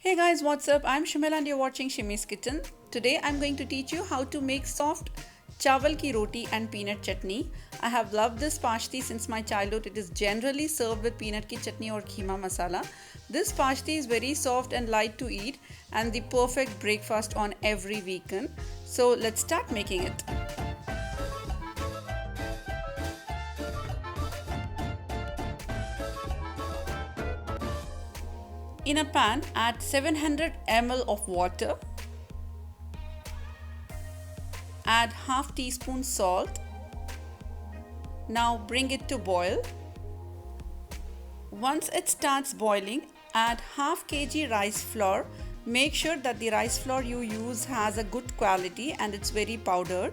Hey guys, what's up? I'm Shimel and you're watching Shimmy's Kitchen. Today I'm going to teach you how to make soft chawal ki roti and peanut chutney. I have loved this pashthi since my childhood. It is generally served with peanut ki chutney or kheema masala. This pashthi is very soft and light to eat and the perfect breakfast on every weekend. So let's start making it. In a pan, add 700 ml of water. Add half teaspoon salt. Now bring it to boil. Once it starts boiling, add half kg rice flour. Make sure that the rice flour you use has a good quality and it's very powdered.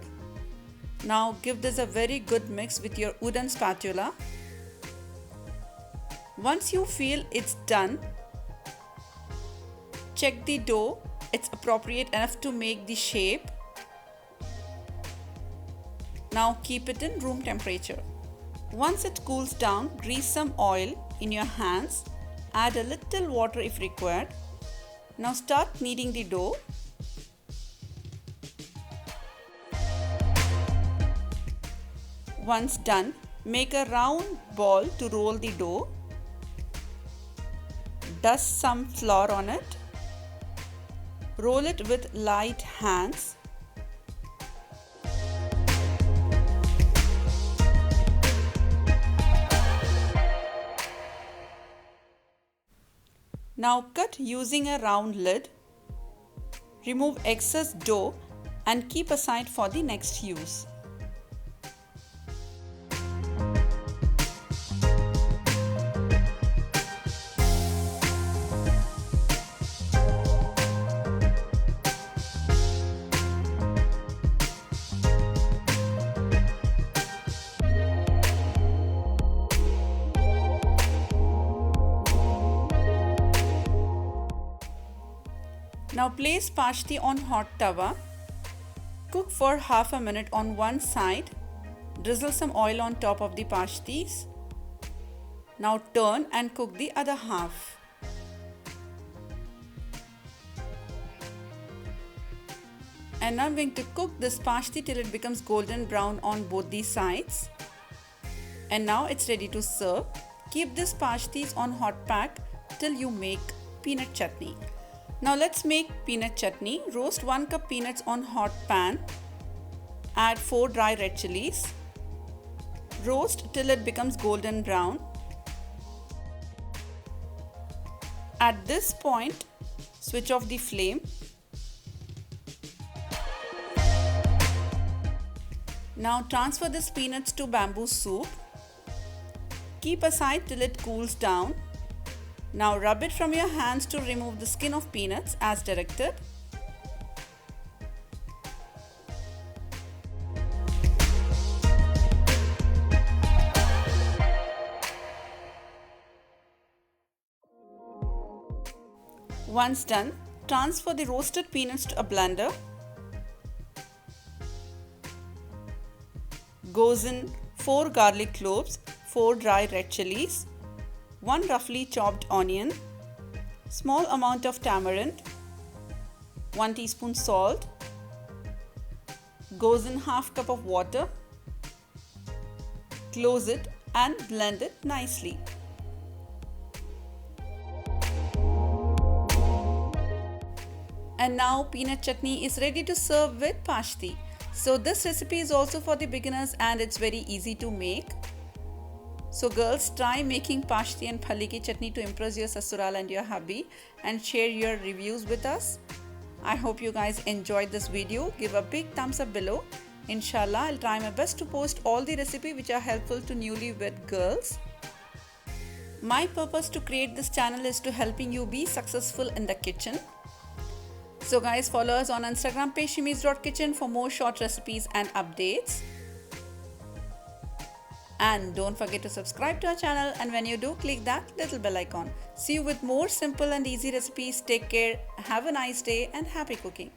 Now give this a very good mix with your wooden spatula. Once you feel it's done, check the dough, it's appropriate enough to make the shape. Now keep it in room temperature. Once it cools down, grease some oil in your hands. Add a little water if required. Now start kneading the dough. Once done, make a round ball to roll the dough. Dust some flour on it. Roll it with light hands. Now cut using a round lid. Remove excess dough and keep aside for the next use. Now place pashthi on hot tawa. Cook for half a minute on one side. Drizzle some oil on top of the pashtis. Now turn and cook the other half. And now I'm going to cook this pashthi till it becomes golden brown on both the sides. And now it's ready to serve. Keep this pashtis on hot pack till you make peanut chutney. Now let's make peanut chutney. Roast 1 cup peanuts on hot pan. Add 4 dry red chilies. Roast till it becomes golden brown. At this point, switch off the flame. Now transfer this peanuts to bamboo soup. Keep aside till it cools down. Now rub it from your hands to remove the skin of peanuts as directed. Once done, transfer the roasted peanuts to a blender. Goes in 4 garlic cloves, 4 dry red chilies, 1 roughly chopped onion, small amount of tamarind, 1 teaspoon salt, goes in half cup of water, close it and blend it nicely. And now peanut chutney is ready to serve with pashthi. So this recipe is also for the beginners and it's very easy to make. So girls, try making pashthi and phalli ki chutney to impress your sasural and your hubby and share your reviews with us. I hope you guys enjoyed this video. Give a big thumbs up below. Inshallah, I'll try my best to post all the recipes which are helpful to newlywed girls. My purpose to create this channel is to helping you be successful in the kitchen. So guys, follow us on Instagram page shimmys.kitchen for more short recipes and updates. And don't forget to subscribe to our channel, and when you do, click that little bell icon. See you with more simple and easy recipes. Take care, have a nice day and happy cooking.